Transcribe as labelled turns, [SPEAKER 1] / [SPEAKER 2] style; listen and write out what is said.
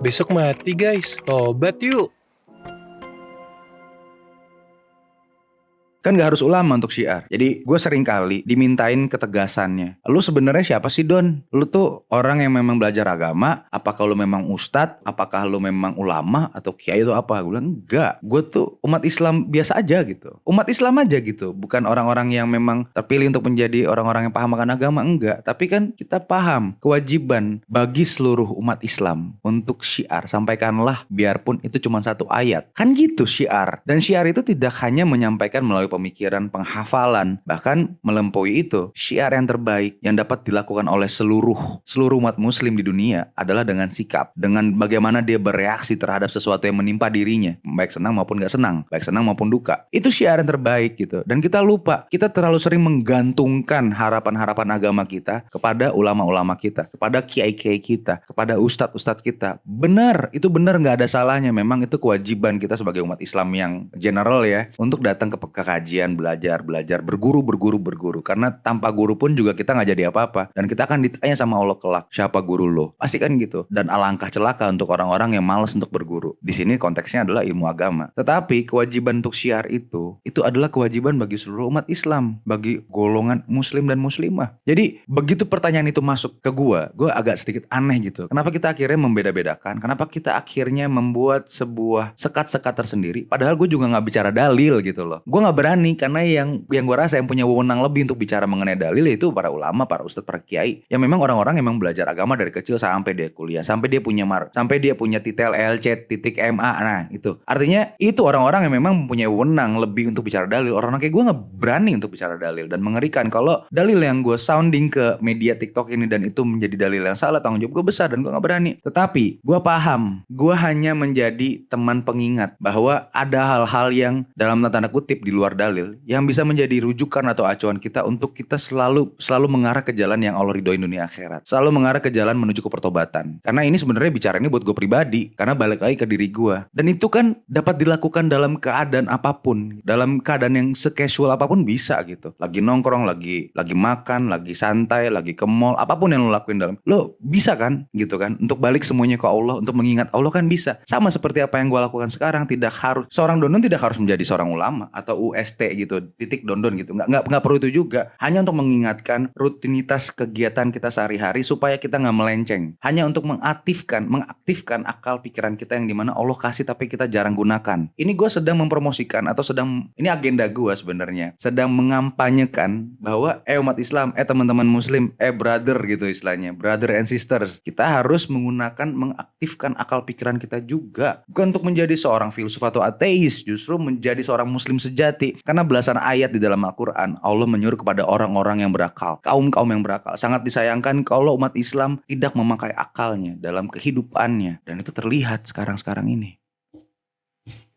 [SPEAKER 1] Besok mati guys, tobat yuk.
[SPEAKER 2] Kan gak harus ulama untuk syiar. Jadi gue sering kali dimintain ketegasannya. Lu sebenarnya siapa sih Don? Lu tuh orang yang memang belajar agama? Apakah lu memang ustadz? Apakah lu memang ulama? Atau kiai atau apa? Gue bilang enggak. Gue tuh umat Islam biasa aja gitu. Umat Islam aja gitu. Bukan orang-orang yang memang terpilih untuk menjadi orang-orang yang paham akan agama. Enggak. Tapi kan kita paham kewajiban bagi seluruh umat Islam untuk syiar. Sampaikanlah biarpun itu cuma satu ayat. Kan gitu syiar. Dan syiar itu tidak hanya menyampaikan melalui pemikiran, penghafalan, bahkan melampaui itu. Syiar yang terbaik yang dapat dilakukan oleh seluruh umat muslim di dunia adalah dengan sikap, dengan bagaimana dia bereaksi terhadap sesuatu yang menimpa dirinya, baik senang maupun gak senang, baik senang maupun duka. Itu syiar yang terbaik gitu. Dan kita lupa, kita terlalu sering menggantungkan harapan-harapan agama kita kepada ulama-ulama kita, kepada kiai-kiai kita, kepada ustadz-ustadz kita. Benar, itu benar, gak ada salahnya. Memang itu kewajiban kita sebagai umat Islam yang general ya, untuk datang ke kajian, belajar, berguru. Karena tanpa guru pun juga kita gak jadi apa-apa. Dan kita akan ditanya sama Allah kelak, siapa guru lo? Pasti kan gitu. Dan alangkah celaka untuk orang-orang yang malas untuk berguru. Di sini konteksnya adalah ilmu agama. Tetapi kewajiban untuk syiar itu adalah kewajiban bagi seluruh umat Islam, bagi golongan muslim dan muslimah. Jadi begitu pertanyaan itu masuk ke gue agak sedikit aneh gitu. Kenapa kita akhirnya membeda-bedakan? Kenapa kita akhirnya membuat sebuah sekat-sekat tersendiri? Padahal gue juga gak bicara dalil gitu loh. Gue gak berani karena yang gue rasa yang punya wewenang lebih untuk bicara mengenai dalil itu para ulama, para ustadz, para kiai. Yang memang orang-orang yang memang belajar agama dari kecil sampai dia kuliah, sampai dia punya titel LC, titik MA. Nah itu artinya itu orang-orang yang memang mempunyai wewenang lebih untuk bicara dalil. Orang-orang kayak gue gak berani untuk bicara dalil. Dan mengerikan kalau dalil yang gue sounding ke media TikTok ini dan itu menjadi dalil yang salah, tanggung jawab gue besar dan gue gak berani. Tetapi gue paham, gue hanya menjadi teman pengingat bahwa ada hal-hal yang dalam tanda kutip di luar dalil yang bisa menjadi rujukan atau acuan kita untuk kita selalu mengarah ke jalan yang Allah ridhoin dunia akhirat, selalu mengarah ke jalan menuju ke pertobatan. Karena ini sebenarnya bicara ini buat gue pribadi, karena balik lagi ke diri gue. Dan itu kan dapat dilakukan dalam keadaan apapun, dalam keadaan yang secasual apapun bisa gitu. Lagi nongkrong, lagi makan, lagi santai, lagi ke mall, apapun yang lo lakuin lo bisa kan gitu kan, untuk balik semuanya ke Allah, untuk mengingat Allah kan bisa. Sama seperti apa yang gue lakukan sekarang. Tidak harus seorang dondon tidak harus menjadi seorang ulama atau UST gitu, titik dondon gitu, nggak perlu itu juga. Hanya untuk mengingatkan rutinitas kegiatan kita sehari-hari supaya kita nggak melenceng, hanya untuk mengaktifkan akal pikiran kita yang dimana Allah kasih tapi kita jarang gunakan. Ini gue sedang mempromosikan atau ini agenda gue sebenarnya, sedang mengampanyekan bahwa umat Islam, teman-teman muslim, brother gitu istilahnya, brother and sisters, kita harus mengaktifkan akal pikiran kita juga, bukan untuk menjadi seorang filsuf atau ateis, justru menjadi seorang muslim sejati. Karena belasan ayat di dalam Al-Quran Allah menyuruh kepada orang-orang yang berakal, kaum yang berakal. Sangat disayangkan kalau umat Islam tidak memakai akalnya dalam kehidupannya, dan itu terlihat sekarang ini.